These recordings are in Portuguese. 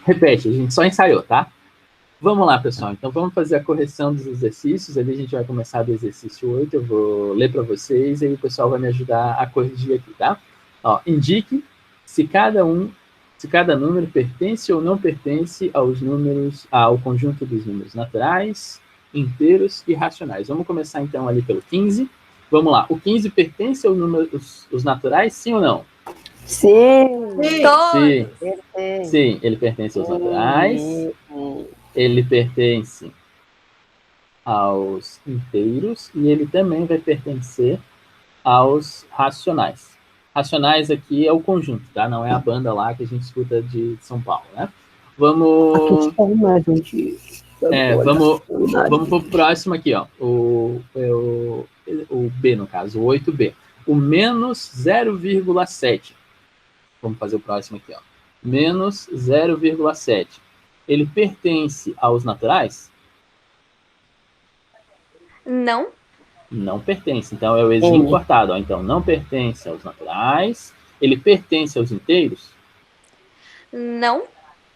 repete, a gente só ensaiou, tá? Vamos lá, pessoal. Então, vamos fazer a correção dos exercícios. Ali a gente vai começar do exercício 8. Eu vou ler para vocês e aí o pessoal vai me ajudar a corrigir aqui, tá? Ó, indique se cada número pertence ou não pertence ao conjunto dos números naturais, inteiros e racionais. Vamos começar, então, ali pelo 15. Vamos lá. O 15 pertence aos números os naturais, sim ou não? Sim. Sim. Sim. Sim, ele pertence aos naturais. Ele pertence aos inteiros e ele também vai pertencer aos racionais. Racionais aqui é o conjunto, tá? Não é a banda lá que a gente escuta de São Paulo, né? Vamos pro próximo aqui, ó. O B, no caso, o 8B. O menos 0,7. Vamos fazer o próximo aqui, ó. Menos 0,7. Ele pertence aos naturais? Não. Não pertence. Então, é o exinho cortado. Ó. Então, não pertence aos naturais. Ele pertence aos inteiros? Não.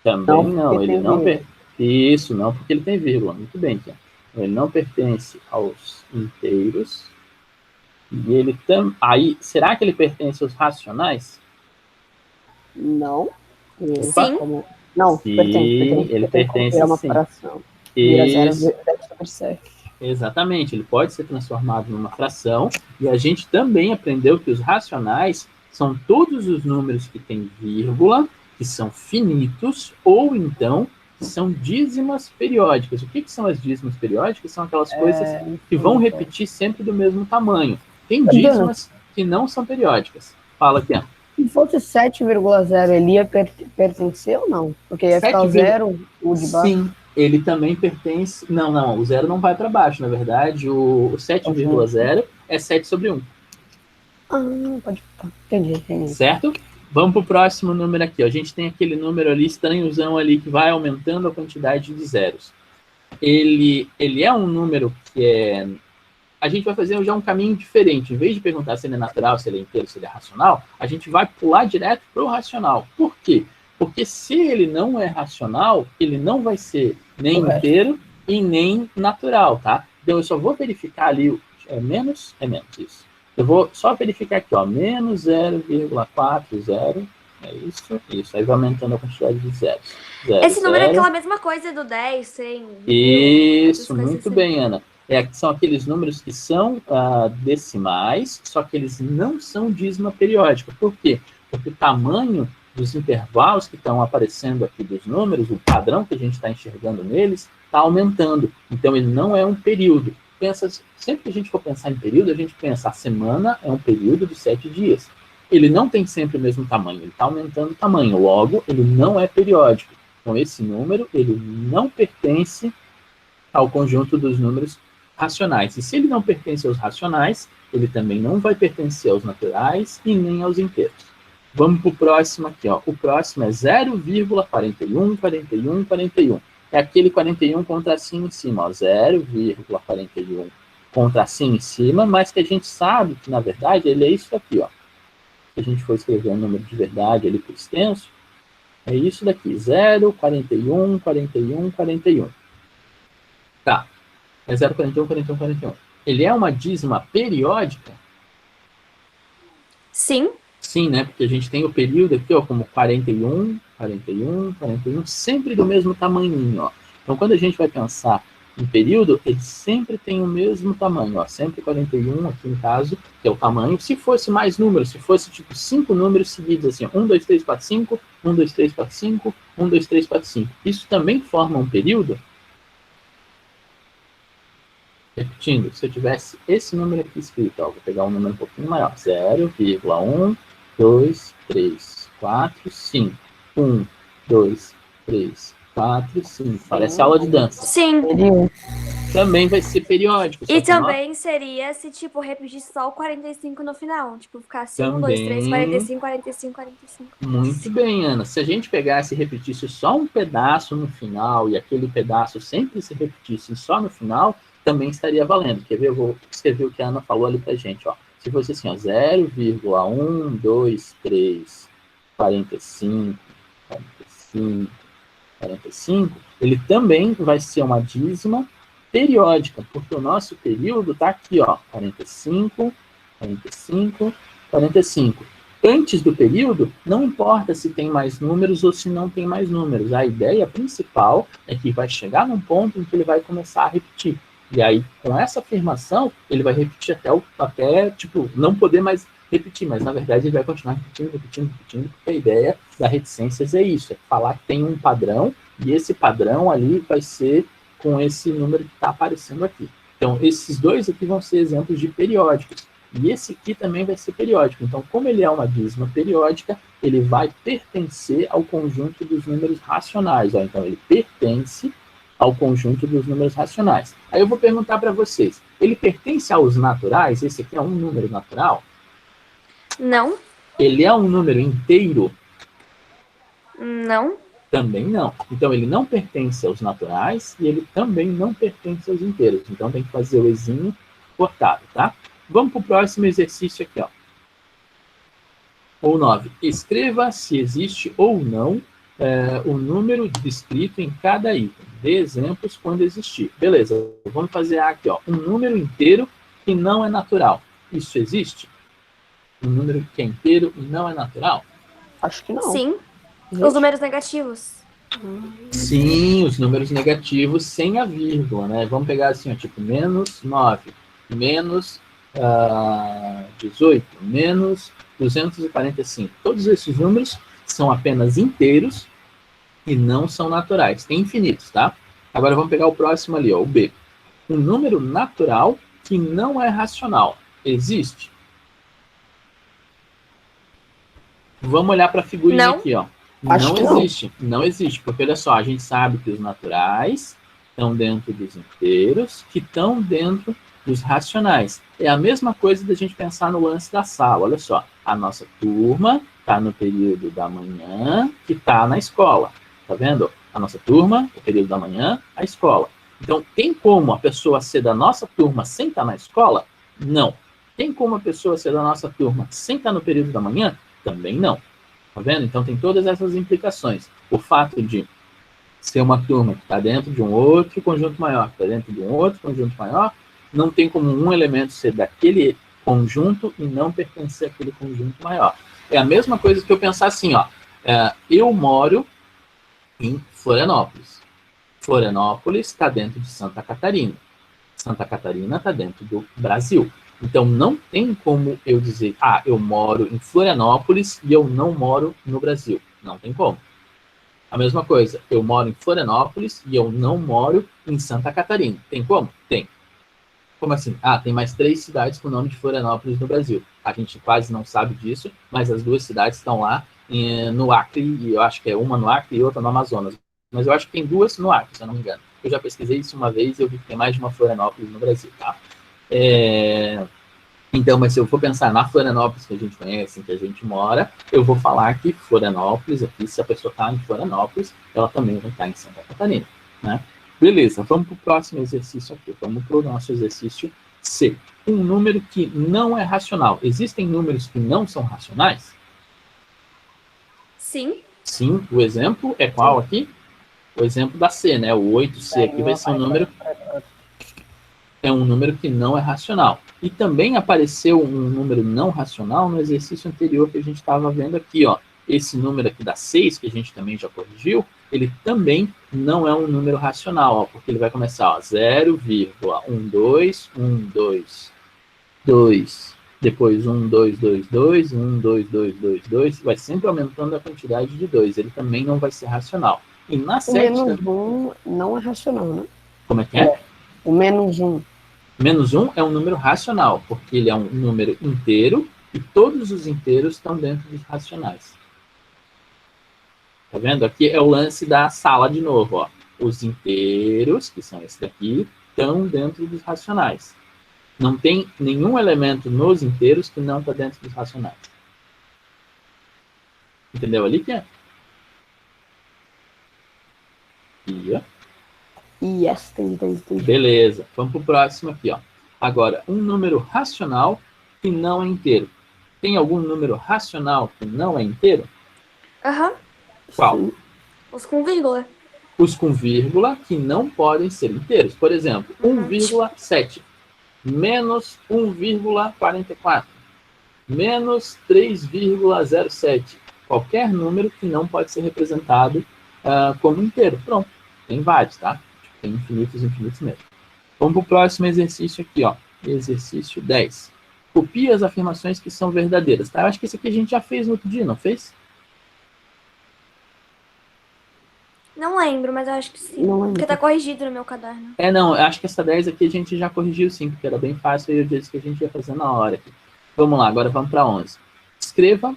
Também não. Ele não pertence. Isso, não, porque ele tem vírgula. Muito bem, então. Ele não pertence aos inteiros. E ele Aí, será que ele pertence aos racionais? Não. Sim. Não, sim, pertence. Ele pertence, uma sim. Fração. Isso. 0,7. Exatamente, ele pode ser transformado numa fração, e a gente também aprendeu que os racionais são todos os números que têm vírgula, que são finitos, ou então que são dízimas periódicas. O que são as dízimas periódicas? São aquelas coisas que vão repetir sempre do mesmo tamanho. Tem dízimas que não são periódicas. Fala aqui, Ana. Se fosse 7,0, ele ia pertencer ou não? Porque ia ficar o zero, o de baixo. Sim, ele também pertence... Não, o zero não vai para baixo, na verdade. O 7,0 é 7 sobre 1. Pode ficar. Entendi. Certo? Vamos para o próximo número aqui. Ó. A gente tem aquele número ali, estranhozão ali, que vai aumentando a quantidade de zeros. Ele é um número que é... A gente vai fazer já um caminho diferente. Em vez de perguntar se ele é natural, se ele é inteiro, se ele é racional, a gente vai pular direto para o racional. Por quê? Porque se ele não é racional, ele não vai ser nem inteiro e nem natural, tá? Então, eu só vou verificar ali, é menos isso. Eu vou só verificar aqui, ó, menos 0,40, é isso. Aí vai aumentando a quantidade de zeros. Esse número é aquela mesma coisa do 10, 100... Isso, muito bem, Ana. São aqueles números que são decimais, só que eles não são dízima periódica. Por quê? Porque o tamanho dos intervalos que estão aparecendo aqui dos números, o padrão que a gente está enxergando neles, está aumentando. Então, ele não é um período. Sempre que a gente for pensar em período, a gente pensa, a semana é um período de 7 dias. Ele não tem sempre o mesmo tamanho, ele está aumentando o tamanho. Logo, ele não é periódico. Então, esse número, ele não pertence ao conjunto dos números racionais. E se ele não pertence aos racionais, ele também não vai pertencer aos naturais e nem aos inteiros. Vamos para o próximo aqui. Ó. O próximo é 0,41. É aquele 41 com tracinho em cima. 0,41 com tracinho em cima, mas que a gente sabe que, na verdade, ele é isso aqui. Ó. Se a gente for escrever um número de verdade ali por extenso, é isso daqui. 0,41. Tá. É 0,41. Ele é uma dízima periódica? Sim. Sim, né? Porque a gente tem o período aqui, ó, como 41, sempre do mesmo tamanhinho, ó. Então, quando a gente vai pensar em período, ele sempre tem o mesmo tamanho, ó. Sempre 41, aqui no caso, que é o tamanho. Se fosse mais números, se fosse tipo 5 números seguidos, assim, 1, 2, 3, 4, 5, 1, 2, 3, 4, 5, 1, 2, 3, 4, 5. Isso também forma um período? Repetindo, se eu tivesse esse número aqui escrito, ó, vou pegar um número um pouquinho maior, 0,1, 2, 3, 4, 5. 1, 2, 3, 4, 5. Parece aula de dança. Sim. Também vai ser periódico. E também seria se, tipo, repetir só o 45 no final. Tipo, ficar assim, 1, 2, 3, 45, 45. Muito bem, Ana. Se a gente pegasse e repetisse só um pedaço no final e aquele pedaço sempre se repetisse só no final, também estaria valendo. Quer ver? Eu vou escrever o que a Ana falou ali pra gente, ó. Se fosse assim, ó, 0,1, 2, 3, 45, aqui em 45, ele também vai ser uma dízima periódica, porque o nosso período está aqui, ó, 45, 45, 45. Antes do período, não importa se tem mais números ou se não tem mais números. A ideia principal é que vai chegar num ponto em que ele vai começar a repetir. E aí, com essa afirmação, ele vai repetir até tipo, não poder mais repetir, mas na verdade ele vai continuar repetindo, repetindo, repetindo, porque a ideia da reticências é isso, é falar que tem um padrão, e esse padrão ali vai ser com esse número que está aparecendo aqui. Então, esses dois aqui vão ser exemplos de periódicos. E esse aqui também vai ser periódico. Então, como ele é uma dízima periódica, ele vai pertencer ao conjunto dos números racionais. Ó. Então, ele pertence ao conjunto dos números racionais. Aí eu vou perguntar para vocês, ele pertence aos naturais? Esse aqui é um número natural? Não. Ele é um número inteiro? Não. Também não. Então, ele não pertence aos naturais e ele também não pertence aos inteiros. Então, tem que fazer o ezinho cortado, tá? Vamos para o próximo exercício aqui, ó. Ou 9. Escreva se existe ou não o número descrito em cada item. Dê exemplos quando existir. Beleza, vamos fazer aqui, ó. Um número inteiro que não é natural. Isso existe? Um número que é inteiro e não é natural? Acho que não. Sim. Os números negativos. Sim, os números negativos sem a vírgula, né? Vamos pegar assim, ó, tipo, menos 9, menos 18, menos 245. Todos esses números são apenas inteiros e não são naturais. Tem infinitos, tá? Agora vamos pegar o próximo ali, ó, o B. Um número natural que não é racional. Existe? Vamos olhar para a figurinha aqui, ó. Não existe. Não existe, porque olha só, a gente sabe que os naturais estão dentro dos inteiros, que estão dentro dos racionais. É a mesma coisa da gente pensar no lance da sala. Olha só, a nossa turma está no período da manhã, que está na escola. Tá vendo? A nossa turma, o período da manhã, a escola. Então, tem como a pessoa ser da nossa turma sem estar na escola? Não. Tem como a pessoa ser da nossa turma sem estar no período da manhã? Também não. Tá vendo? Então, tem todas essas implicações. O fato de ser uma turma que está dentro de um outro conjunto maior, que está dentro de um outro conjunto maior, não tem como um elemento ser daquele conjunto e não pertencer àquele conjunto maior. É a mesma coisa que eu pensar assim, ó. Eu moro em Florianópolis. Florianópolis está dentro de Santa Catarina. Santa Catarina está dentro do Brasil. Então, não tem como eu dizer, eu moro em Florianópolis e eu não moro no Brasil. Não tem como. A mesma coisa, eu moro em Florianópolis e eu não moro em Santa Catarina. Tem como? Tem. Como assim? Tem mais 3 cidades com o nome de Florianópolis no Brasil. A gente quase não sabe disso, mas as 2 cidades estão lá no Acre, e eu acho que é uma no Acre e outra no Amazonas. Mas eu acho que tem 2 no Acre, se eu não me engano. Eu já pesquisei isso uma vez e eu vi que tem mais de uma Florianópolis no Brasil, tá? Então, mas se eu for pensar na Florianópolis que a gente conhece, em que a gente mora, eu vou falar que Florianópolis, aqui, se a pessoa está em Florianópolis, ela também vai estar em Santa Catarina, né? Beleza, vamos para o próximo exercício aqui. Vamos para o nosso exercício C. Um número que não é racional. Existem números que não são racionais? Sim. Sim, o exemplo é qual aqui? O exemplo da C, né? O 8C aqui vai ser um número... É um número que não é racional. E também apareceu um número não racional no exercício anterior que a gente estava vendo aqui, ó. Esse número aqui da 6, que a gente também já corrigiu, ele também não é um número racional, ó, porque ele vai começar, ó, 0,12, 1, 2, 2, depois 1, 2, 2, 2, 1, 2, 2, 2, 2, vai sempre aumentando a quantidade de 2, ele também não vai ser racional. E na 7... O menos 1 não é racional, né? Como é que é? O menos 1. Menos 1 é um número racional, porque ele é um número inteiro e todos os inteiros estão dentro dos racionais. Tá vendo? Aqui é o lance da sala de novo, ó. Os inteiros, que são esse daqui, estão dentro dos racionais. Não tem nenhum elemento nos inteiros que não está dentro dos racionais. Entendeu ali, que é? Yes, entendi. Beleza, vamos para o próximo aqui, ó. Agora, um número racional que não é inteiro. Tem algum número racional que não é inteiro? Aham. Qual? Sim. Os com vírgula. Os com vírgula que não podem ser inteiros. Por exemplo, 1,7 menos 1,44 menos 3,07. Qualquer número que não pode ser representado como inteiro. Pronto, tem vários, tá? Tem infinitos mesmo. Vamos para o próximo exercício aqui, ó. Exercício 10. Copie as afirmações que são verdadeiras, tá? Eu acho que esse aqui a gente já fez no outro dia, não fez? Não lembro, mas eu acho que sim. Não lembro. Porque tá corrigido no meu caderno. Não, eu acho que essa 10 aqui a gente já corrigiu sim, porque era bem fácil e eu disse que a gente ia fazer na hora aqui. Vamos lá, agora vamos para 11. Escreva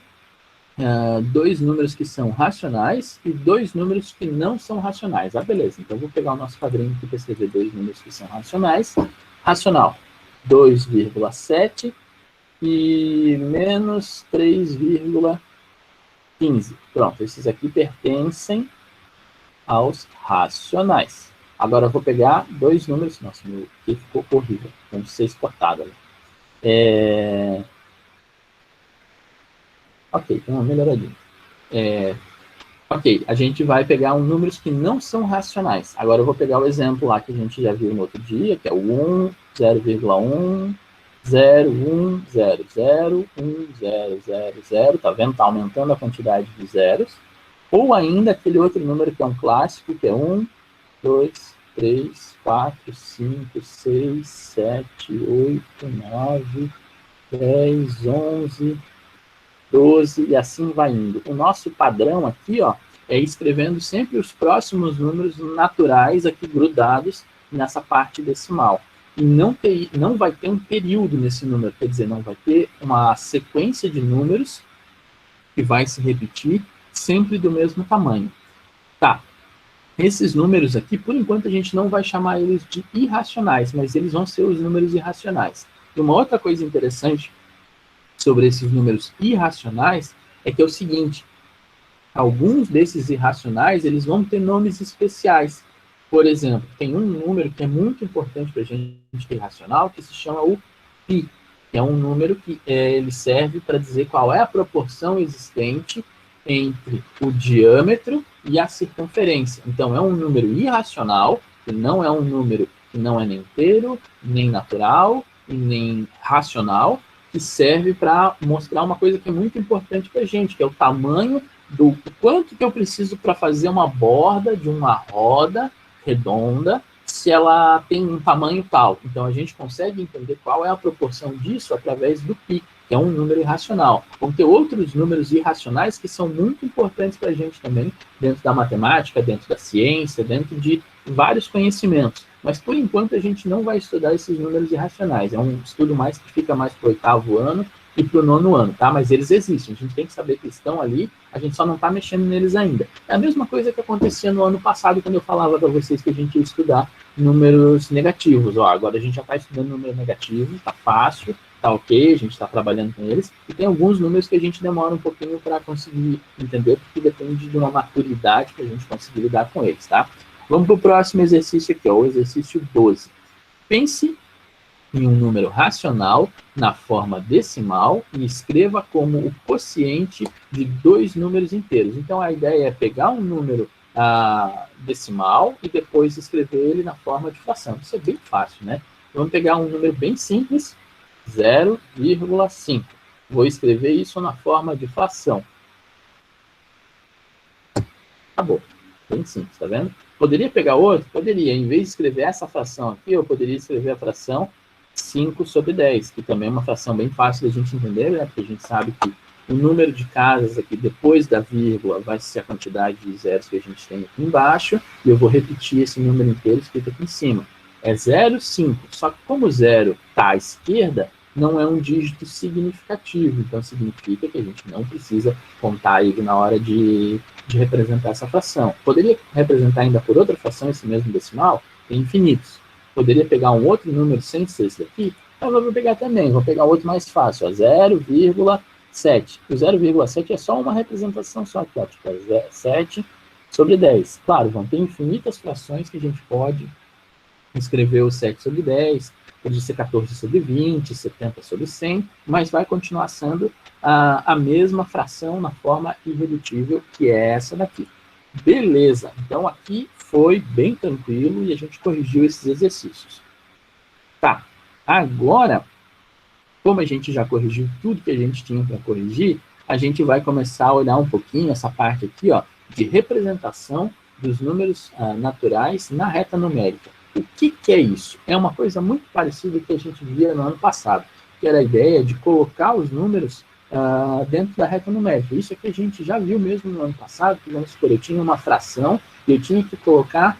2 números que são racionais e 2 números que não são racionais. Ah, beleza. Então, eu vou pegar o nosso quadrinho aqui para escrever 2 números que são racionais. Racional, 2,7 e menos 3,15. Pronto, esses aqui pertencem aos racionais. Agora, eu vou pegar 2 números... Nossa, meu aqui ficou horrível. Tem 6 cortados ali. Ok, tem uma melhoradinha. Ok, a gente vai pegar números que não são racionais. Agora eu vou pegar o exemplo lá que a gente já viu no outro dia, que é o 1, 0,1, 0, 1, 0, 0, 1, 0, 0, 0. Tá vendo? Tá aumentando a quantidade de zeros. Ou ainda aquele outro número que é um clássico, que é 1, 2, 3, 4, 5, 6, 7, 8, 9, 10, 11... 12, e assim vai indo. O nosso padrão aqui, ó, é escrevendo sempre os próximos números naturais aqui grudados nessa parte decimal. E não vai ter um período nesse número, quer dizer, não vai ter uma sequência de números que vai se repetir sempre do mesmo tamanho. Tá. Esses números aqui, por enquanto, a gente não vai chamar eles de irracionais, mas eles vão ser os números irracionais. E uma outra coisa interessante sobre esses números irracionais é que é o seguinte: alguns desses irracionais eles vão ter nomes especiais. Por exemplo, tem um número que é muito importante para a gente que é irracional, que se chama o π, que é um número que ele serve para dizer qual é a proporção existente entre o diâmetro e a circunferência. Então, é um número irracional, que não é um número que não é nem inteiro, nem natural, e nem racional, que serve para mostrar uma coisa que é muito importante para a gente, que é o tamanho do quanto que eu preciso para fazer uma borda de uma roda redonda, se ela tem um tamanho tal. Então, a gente consegue entender qual é a proporção disso através do π, que é um número irracional. Vão ter outros números irracionais que são muito importantes para a gente também, dentro da matemática, dentro da ciência, dentro de vários conhecimentos. Mas, por enquanto, a gente não vai estudar esses números irracionais. É um estudo mais que fica mais para o 8º ano e para o 9º ano, tá? Mas eles existem, a gente tem que saber que estão ali, a gente só não está mexendo neles ainda. É a mesma coisa que acontecia no ano passado, quando eu falava para vocês que a gente ia estudar números negativos. Ó, agora a gente já está estudando número negativo, está fácil, está ok, a gente está trabalhando com eles, e tem alguns números que a gente demora um pouquinho para conseguir entender, porque depende de uma maturidade para a gente conseguir lidar com eles, tá? Vamos para o próximo exercício aqui, ó, o exercício 12. Pense em um número racional na forma decimal e escreva como o quociente de 2 números inteiros. Então, a ideia é pegar um número decimal e depois escrever ele na forma de fração. Isso é bem fácil, né? Vamos pegar um número bem simples, 0,5. Vou escrever isso na forma de fração. Acabou. Bem simples, tá vendo? Poderia pegar outro? Poderia. Em vez de escrever essa fração aqui, eu poderia escrever a fração 5 sobre 10, que também é uma fração bem fácil da gente entender, né? Porque a gente sabe que o número de casas aqui depois da vírgula vai ser a quantidade de zeros que a gente tem aqui embaixo, e eu vou repetir esse número inteiro escrito aqui em cima. É 0,5. Só que como o 0 está à esquerda, não é um dígito significativo, então significa que a gente não precisa contar ele na hora de representar essa fração. Poderia representar ainda por outra fração esse mesmo decimal? Tem infinitos. Poderia pegar um outro número sem ser esse daqui? Então eu vou pegar também, vou pegar outro mais fácil, 0,7. O 0,7 é só uma representação só aqui, ó, tipo, 7 sobre 10. Claro, vão ter infinitas frações que a gente pode escrever o 7 sobre 10, pode ser 14 sobre 20, 70 sobre 100, mas vai continuar sendo a mesma fração na forma irredutível, que é essa daqui. Beleza. Então, aqui foi bem tranquilo e a gente corrigiu esses exercícios. Tá. Agora, como a gente já corrigiu tudo que a gente tinha para corrigir, a gente vai começar a olhar um pouquinho essa parte aqui, ó, de representação dos números naturais na reta numérica. O que é isso? É uma coisa muito parecida com o que a gente via no ano passado, que era a ideia de colocar os números dentro da reta numérica. Isso aqui a gente já viu mesmo no ano passado, que vamos supor, eu tinha uma fração e eu tinha que colocar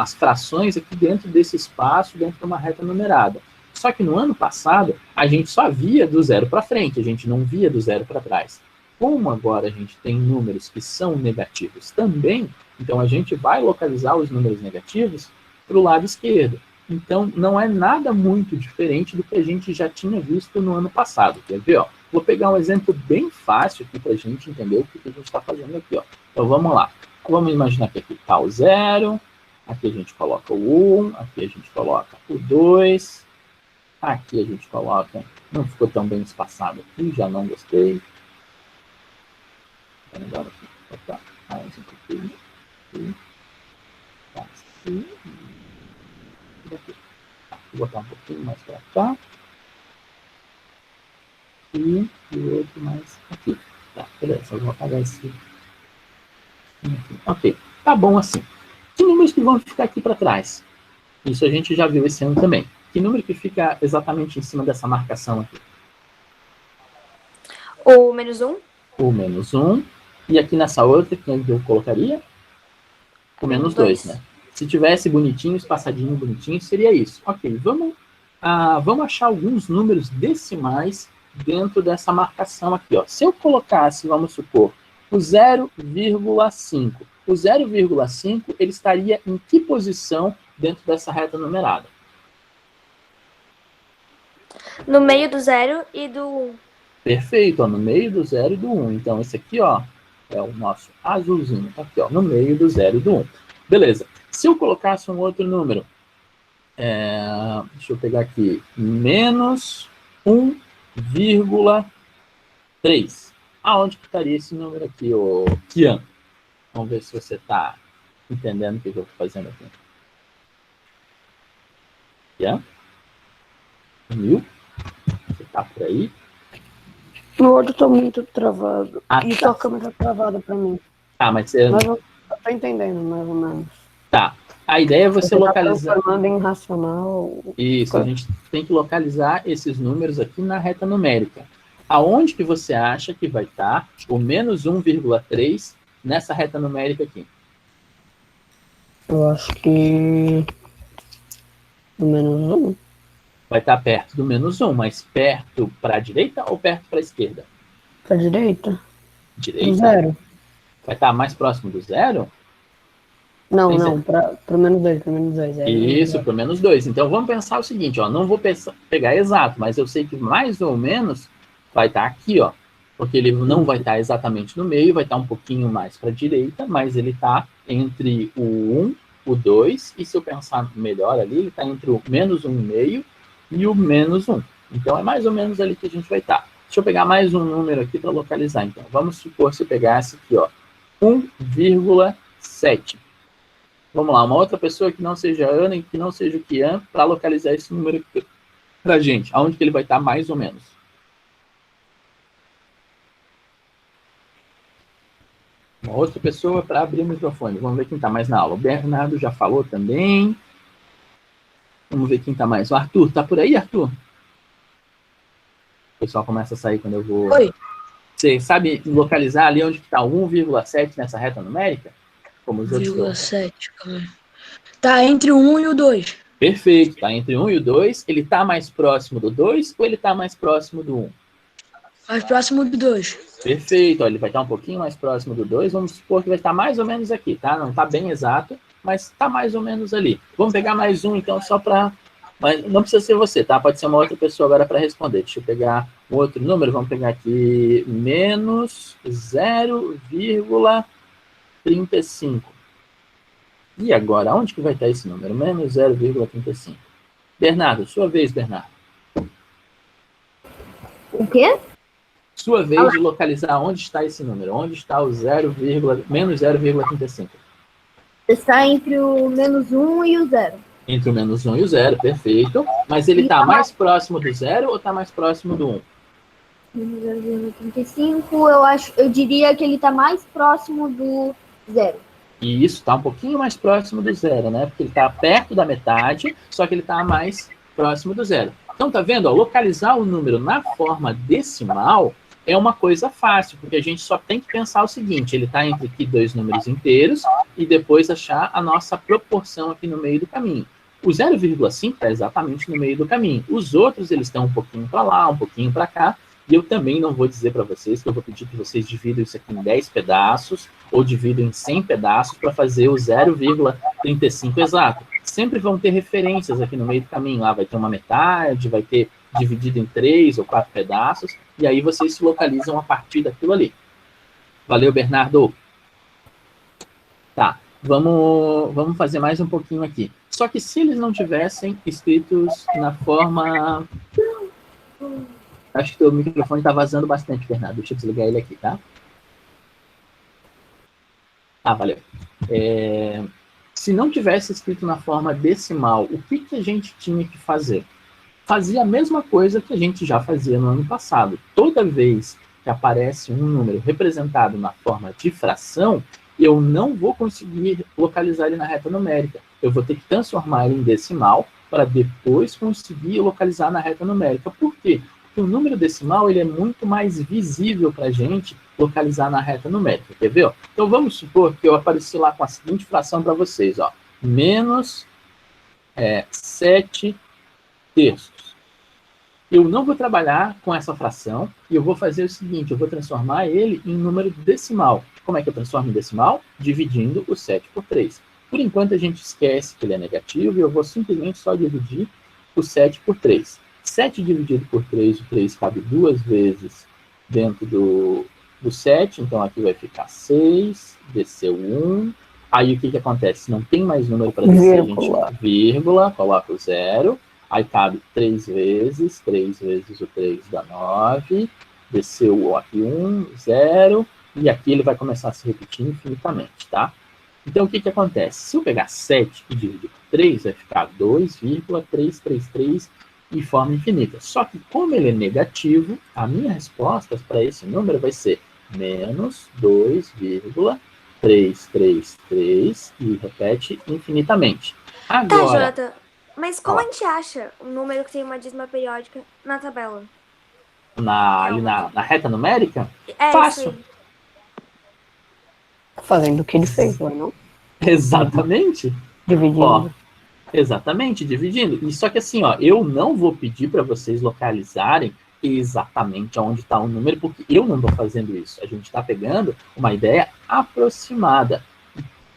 as frações aqui dentro desse espaço, dentro de uma reta numerada. Só que no ano passado, a gente só via do zero para frente, a gente não via do zero para trás. Como agora a gente tem números que são negativos também, então a gente vai localizar os números negativos para o lado esquerdo. Então, não é nada muito diferente do que a gente já tinha visto no ano passado. Quer ver? Ó? Vou pegar um exemplo bem fácil aqui para a gente entender o que a gente está fazendo aqui. Ó. Então, vamos lá. Vamos imaginar que aqui está o 0, aqui a gente coloca o 1, aqui a gente coloca o 2, aqui a gente coloca... Não ficou tão bem espaçado aqui, já não gostei. Agora aqui, botar mais um pouquinho. Aqui. Assim. Aqui. Vou botar um pouquinho mais para cá. E o outro mais aqui. Tá, beleza. Eu vou apagar esse. Ok. Tá bom assim. Que números que vão ficar aqui para trás? Isso a gente já viu esse ano também. Que número que fica exatamente em cima dessa marcação aqui? O -1. O -1. E aqui nessa outra, que eu colocaria? O -2, né? Se tivesse bonitinho, espaçadinho, bonitinho, seria isso. Ok, vamos achar alguns números decimais dentro dessa marcação aqui. Ó. Se eu colocasse, vamos supor, o 0,5. O 0,5, ele estaria em que posição dentro dessa reta numerada? No meio do 0 e do 1. Perfeito, ó, no meio do 0 e do 1. Então, esse aqui, ó, é o nosso azulzinho. Tá aqui, ó, no meio do 0 e do 1. Beleza. Se eu colocasse um outro número, deixa eu pegar aqui, menos 1,3. Aonde que estaria esse número aqui, ô Kian? Vamos ver se você está entendendo o que eu estou fazendo aqui. Kian? Sumiu? Você está por aí? Meu olho tá muito travado. E tá. sua câmera tá travada pra mim. Tá, mas você... Mas eu tô entendendo, mais ou menos. Tá. A ideia é você localizar... Tá transformando em racional. Isso, a gente tem que localizar esses números aqui na reta numérica. Aonde que você acha que vai estar o menos 1,3 nessa reta numérica aqui? Eu acho que... o -1. Vai estar perto do -1, mas perto para a direita ou perto para a esquerda? Pra direita? Direita? 0. Vai estar mais próximo do 0? Não, não, pro -2, pro -2. Isso, pro -2. Então, vamos pensar o seguinte, ó, não vou pegar exato, mas eu sei que mais ou menos vai estar aqui, ó, porque ele não vai estar exatamente no meio, vai estar um pouquinho mais para a direita, mas ele está entre o 1, o 2, e se eu pensar melhor ali, ele está entre o -1,5 e o -1. Então, é mais ou menos ali que a gente vai estar. Deixa eu pegar mais um número aqui para localizar. Então, vamos supor se eu pegasse aqui, ó, 1,7. Vamos lá, uma outra pessoa que não seja a Ana e que não seja o Kian, para localizar esse número aqui para a gente. Aonde que ele vai estar mais ou menos? Uma outra pessoa para abrir o microfone. Vamos ver quem está mais na aula. O Bernardo já falou também. Vamos ver quem está mais. O Arthur, está por aí, Arthur? O pessoal começa a sair quando eu vou... Oi. Você sabe localizar ali onde está o 1,7 nessa reta numérica? Como os outros... 1,7, calma aí. Tá entre o 1 e o 2. Perfeito, tá entre o 1 e o 2. Ele está mais próximo do 2 ou ele está mais próximo do 1? Mais próximo do 2. Perfeito, ó, ele vai estar um pouquinho mais próximo do 2. Vamos supor que vai estar mais ou menos aqui, tá? Não está bem exato, mas está mais ou menos ali. Vamos pegar mais um, então, só para... Mas não precisa ser você, tá? Pode ser uma outra pessoa agora para responder. Deixa eu pegar um outro número. Vamos pegar aqui menos 0,35. E agora, onde que vai estar esse número? Menos 0,35. Bernardo, sua vez, Bernardo. O quê? Sua vez de localizar onde está esse número. Onde está o menos 0,35? Está entre o menos 1 e o 0. Entre o menos 1 e o 0, perfeito. Mas ele está mais próximo do 0 ou está mais próximo do 1? Menos 0,35, eu diria que ele está mais próximo do 0. E isso está um pouquinho mais próximo do 0, né? Porque ele está perto da metade, só que ele está mais próximo do 0. Então, tá vendo? Ó, localizar o número na forma decimal é uma coisa fácil, porque a gente só tem que pensar o seguinte, ele está entre aqui dois números inteiros e depois achar a nossa proporção aqui no meio do caminho. O 0,5 está exatamente no meio do caminho. Os outros, eles estão um pouquinho para lá, um pouquinho para cá, e eu também não vou dizer para vocês que eu vou pedir que vocês dividam isso aqui em 10 pedaços ou dividam em 100 pedaços para fazer o 0,35 exato. Sempre vão ter referências aqui no meio do caminho. Lá vai ter uma metade, vai ter dividido em 3 ou 4 pedaços, e aí vocês se localizam a partir daquilo ali. Valeu, Bernardo. Tá, vamos fazer mais um pouquinho aqui. Só que se eles não tivessem escritos na forma... Acho que o microfone está vazando bastante, Bernardo. Deixa eu desligar ele aqui, tá? Ah, valeu. Se não tivesse escrito na forma decimal, o que a gente tinha que fazer? Fazia a mesma coisa que a gente já fazia no ano passado. Toda vez que aparece um número representado na forma de fração, eu não vou conseguir localizar ele na reta numérica. Eu vou ter que transformar ele em decimal para depois conseguir localizar na reta numérica. Por quê? Porque o número decimal ele é muito mais visível para a gente localizar na reta numérica. Quer ver? Ó? Então, vamos supor que eu apareci lá com a seguinte fração para vocês. Ó, menos 7 terços. Eu não vou trabalhar com essa fração e eu vou fazer o seguinte, eu vou transformar ele em número decimal. Como é que eu transformo em decimal? Dividindo o 7 por 3. Por enquanto, a gente esquece que ele é negativo e eu vou simplesmente só dividir o 7 por 3. 7 dividido por 3, o 3 cabe 2 vezes dentro do 7, então aqui vai ficar 6, desceu 1. Aí o que acontece? Não tem mais número para descer, a gente vírgula, coloca o 0. Aí cabe 3 vezes o 3 dá 9, desceu aqui 1, 0, e aqui ele vai começar a se repetir infinitamente, tá? Então, o que acontece? Se eu pegar 7 e dividir por 3, vai ficar 2,333 de forma infinita. Só que, como ele é negativo, a minha resposta para esse número vai ser menos 2,333 e repete infinitamente. Agora, tá, Jonathan. Mas como a gente acha um número que tem uma dízima periódica na tabela? Ali na reta numérica? É fácil. Isso aí. Fazendo o que ele fez, não? Exatamente. Dividindo. Ó, exatamente, dividindo. E só que assim, ó, eu não vou pedir para vocês localizarem exatamente onde está o número, porque eu não estou fazendo isso. A gente está pegando uma ideia aproximada.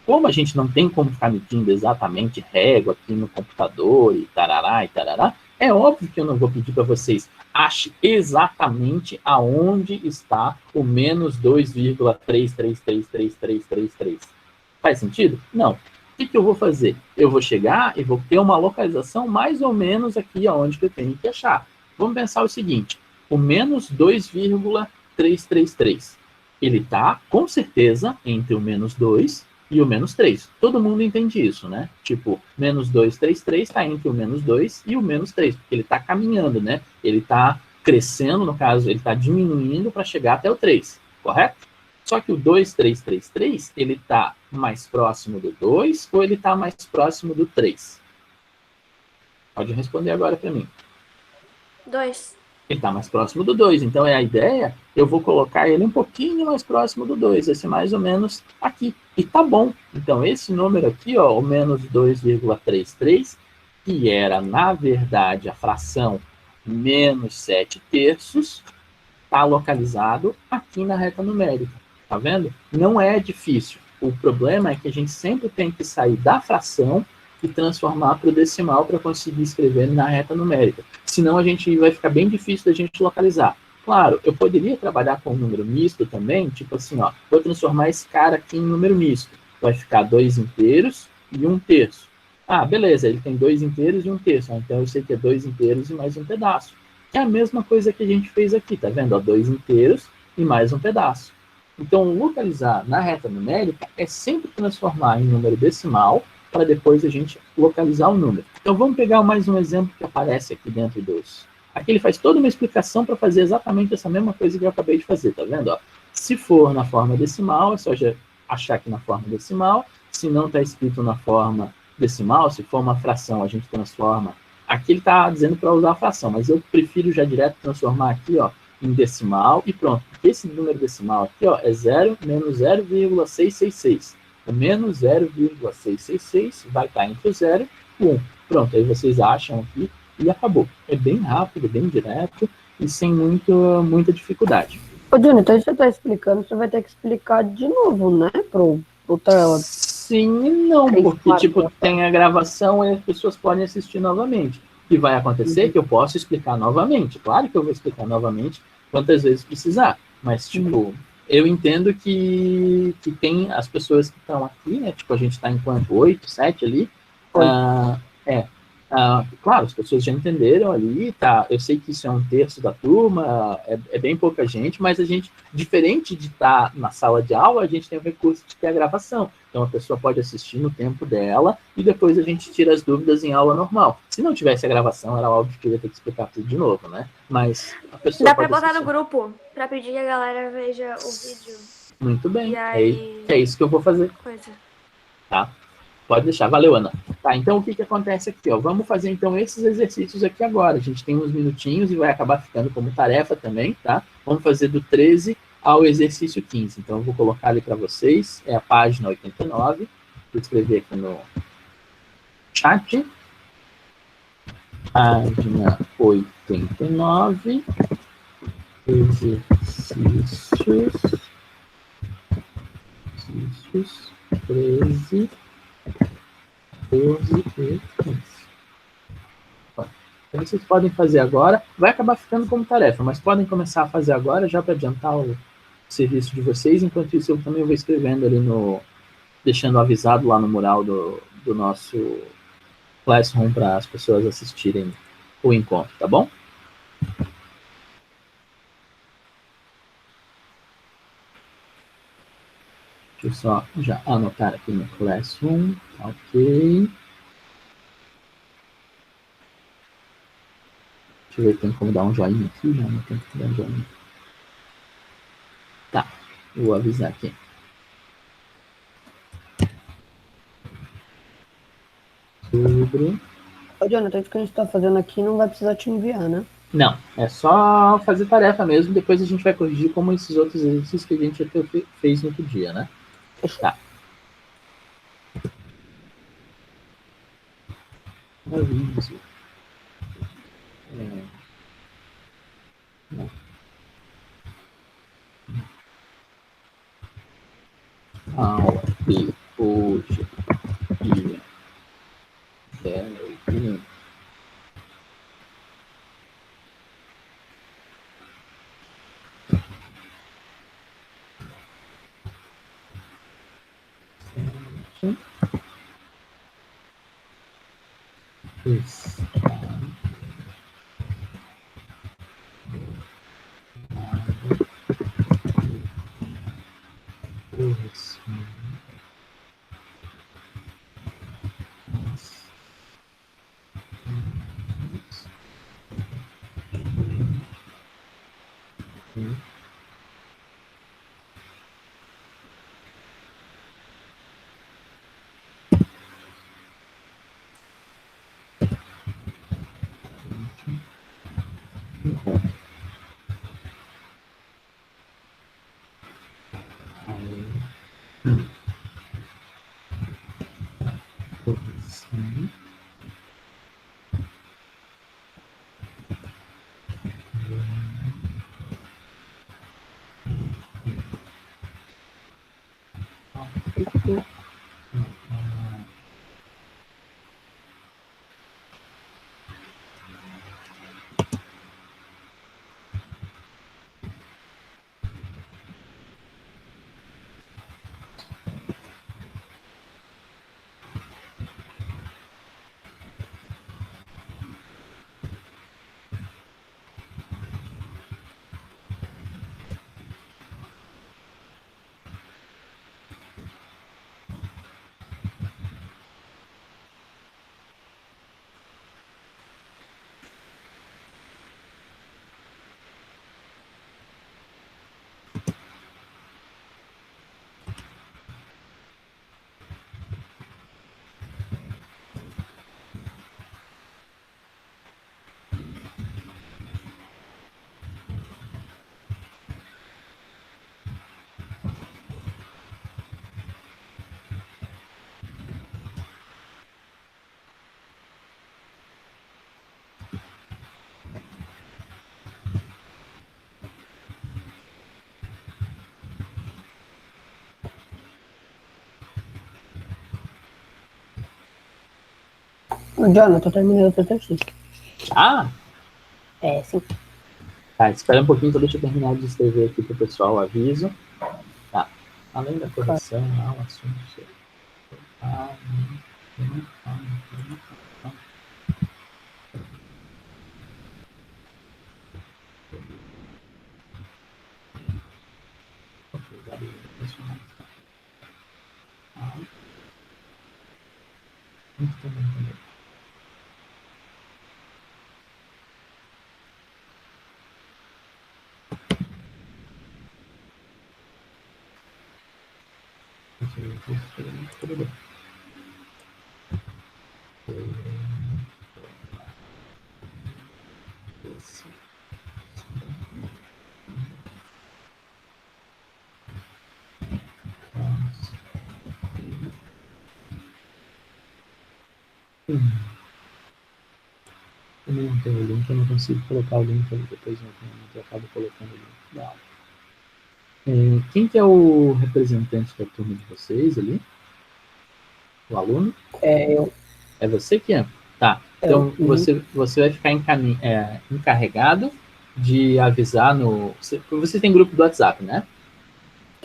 Como a gente não tem como ficar medindo exatamente régua aqui no computador e tarará, é óbvio que eu não vou pedir para vocês ache exatamente aonde está o menos 2,3333333. Faz sentido? Não. O que eu vou fazer? Eu vou chegar e vou ter uma localização mais ou menos aqui aonde que eu tenho que achar. Vamos pensar o seguinte, o menos 2,333, ele está, com certeza, entre o menos 2 e o menos 3. Todo mundo entende isso, né? Tipo, menos 233 está entre o menos 2 e o menos 3, porque ele está caminhando, né? Ele está crescendo, no caso, ele está diminuindo para chegar até o 3, correto? Só que o 2,333, ele está mais próximo do 2 ou ele está mais próximo do 3? Pode responder agora para mim. 2. Ele está mais próximo do 2, então é a ideia, eu vou colocar ele um pouquinho mais próximo do 2, esse mais ou menos aqui, e tá bom. Então esse número aqui, ó, o menos 2,33, que era na verdade a fração menos 7 terços, está localizado aqui na reta numérica, tá vendo? Não é difícil, o problema é que a gente sempre tem que sair da fração e transformar para o decimal para conseguir escrever na reta numérica. Senão a gente vai ficar bem difícil da gente localizar. Claro, eu poderia trabalhar com um número misto também, tipo assim, ó, vou transformar esse cara aqui em número misto. Vai ficar 2 inteiros e 1 terço. Ah, beleza, ele tem 2 inteiros e 1 terço. Então eu sei que é 2 inteiros e mais um pedaço. que é a mesma coisa que a gente fez aqui, tá vendo? Ó, 2 inteiros e mais um pedaço. Então, localizar na reta numérica é sempre transformar em número decimal para depois a gente localizar o número. Então, vamos pegar mais um exemplo que aparece aqui dentro dos... Aqui ele faz toda uma explicação para fazer exatamente essa mesma coisa que eu acabei de fazer, tá vendo? Ó, se for na forma decimal, é só já achar aqui na forma decimal. Se não está escrito na forma decimal, se for uma fração, a gente transforma. Aqui ele está dizendo para usar a fração, mas eu prefiro já direto transformar aqui, ó, em decimal e pronto. Porque esse número decimal aqui, ó, é 0 menos 0,666. O menos 0,666 vai estar entre o 0 e o 1. Pronto, aí vocês acham aqui e acabou. É bem rápido, bem direto e sem muita dificuldade. Ô, Johnny, então você está explicando, você vai ter que explicar de novo, né, pro tela. Sim e não, porque tipo, tem a gravação e as pessoas podem assistir novamente. O que vai acontecer é que eu posso explicar novamente. Claro que eu vou explicar novamente quantas vezes precisar. Mas, tipo, eu entendo que tem as pessoas que estão aqui, né? Tipo, a gente está em quanto? 8, 7 ali. Claro, as pessoas já entenderam ali, tá? Eu sei que isso é 1/3 da turma, é bem pouca gente, mas a gente, diferente de estar na sala de aula, a gente tem o recurso de ter a gravação. Então a pessoa pode assistir no tempo dela e depois a gente tira as dúvidas em aula normal. Se não tivesse a gravação, era óbvio que eu ia ter que explicar tudo de novo, né? Mas a pessoa Dá pode pra botar assistir. no grupo, pra pedir que a galera veja o vídeo. Muito bem, E aí... é isso que eu vou fazer. Coisa. Tá? Pode deixar. Valeu, Ana. Tá, então o que acontece aqui? Ó? Vamos fazer então esses exercícios aqui agora. A gente tem uns minutinhos e vai acabar ficando como tarefa também, tá? Vamos fazer do 13 ao exercício 15. Então eu vou colocar ali para vocês, é a página 89. Vou escrever aqui no chat. Página 89. Exercícios 13, 12 e 15. Então, vocês podem fazer agora. Vai acabar ficando como tarefa, mas podem começar a fazer agora, já para adiantar o serviço de vocês. Enquanto isso, eu também vou escrevendo ali deixando avisado lá no mural do nosso Classroom para as pessoas assistirem o encontro, tá bom? Deixa eu só já anotar aqui no Classroom. Ok. Deixa eu ver se tem como dar um joinha aqui. Não tem como dar um joinha. Tá, vou avisar aqui. Sobre... Ô, Jonathan, isso que a gente está fazendo aqui não vai precisar te enviar, né? Não, é só fazer tarefa mesmo. Depois a gente vai corrigir como esses outros exercícios que a gente já fez no outro dia, né? Tá. Aviso. Aula de hoje, dia 10. Jonathan, eu terminei o TTX. Ah, Sim. tá, espera um pouquinho, então deixa eu terminar de escrever aqui pro pessoal o aviso. Tá, além da correção, há um assunto sobre... Eu não tenho o link, eu não consigo colocar o link ali depois no momento, eu acabo colocando o link da aula. Quem que é o representante da turma de vocês ali? O aluno? Eu. É você que é? Tá. Então, você vai ficar encarregado de avisar no... Você tem grupo do WhatsApp, né?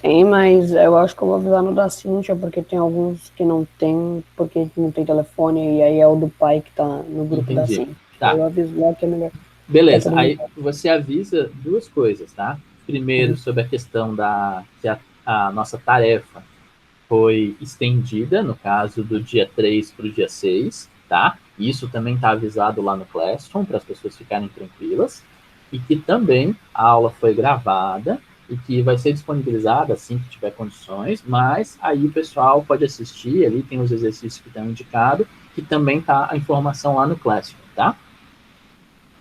Tem, mas eu acho que eu vou avisar no da Cíntia, porque tem alguns que não tem, porque não tem telefone, e aí é o do pai que tá no grupo da Cíntia. Tá. Eu aviso lá que é melhor. Beleza, aí você avisa duas coisas, tá? Primeiro, sobre a questão que a nossa tarefa foi estendida, no caso do dia 3 para o dia 6, tá? Isso também está avisado lá no Classroom, para as pessoas ficarem tranquilas. E que também a aula foi gravada e que vai ser disponibilizada assim que tiver condições, mas aí o pessoal pode assistir, ali tem os exercícios que estão indicados, que também tá a informação lá no Classroom, tá?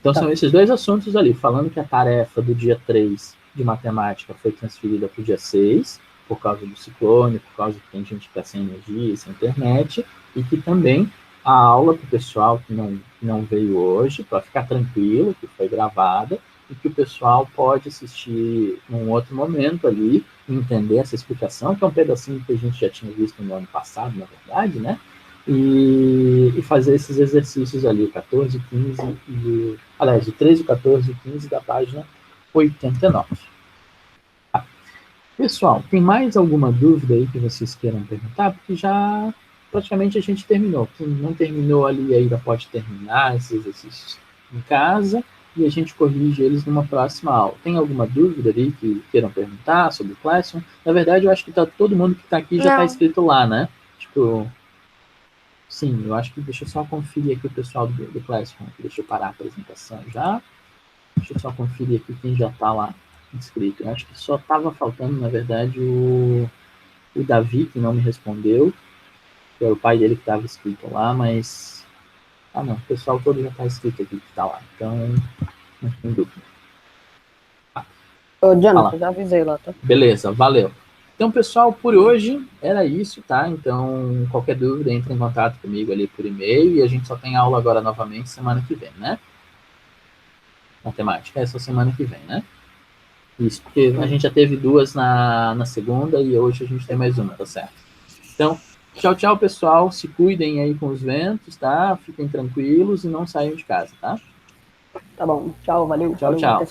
Então são esses dois assuntos ali, falando que a tarefa do dia 3 de matemática foi transferida para o dia 6, por causa do ciclone, por causa que tem gente que está sem energia, sem internet, e que também a aula para o pessoal que não veio hoje, para ficar tranquilo, que foi gravada, e que o pessoal pode assistir num outro momento ali, entender essa explicação, que é um pedacinho que a gente já tinha visto no ano passado, na verdade, né? E fazer esses exercícios ali, 14, 15 aliás, o 13, 14 e 15 da página 89. Tá. Pessoal, tem mais alguma dúvida aí que vocês queiram perguntar? Porque já praticamente a gente terminou. Quem não terminou ali ainda pode terminar esses exercícios em casa e a gente corrige eles numa próxima aula. Tem alguma dúvida ali que queiram perguntar sobre o Classroom? Na verdade, eu acho que todo mundo que está aqui já está escrito lá, né? Tipo... Sim, eu acho que deixa eu só conferir aqui o pessoal do Classroom. Deixa eu parar a apresentação já. Deixa eu só conferir aqui quem já está lá inscrito. Eu acho que só estava faltando, na verdade, o Davi, que não me respondeu. Que era o pai dele que estava inscrito lá, mas... Ah, não, o pessoal todo já está inscrito aqui que está lá. Então, não tem dúvida. Ô, Jonathan, já avisei lá, tá? Beleza, valeu. Então, pessoal, por hoje era isso, tá? Então, qualquer dúvida, entre em contato comigo ali por e-mail e a gente só tem aula agora novamente semana que vem, né? Matemática, essa semana que vem, né? Isso, porque a gente já teve duas na segunda e hoje a gente tem mais uma, tá certo? Então, tchau, tchau, pessoal. Se cuidem aí com os ventos, tá? Fiquem tranquilos e não saiam de casa, tá? Tá bom. Tchau, valeu. Tchau, tchau.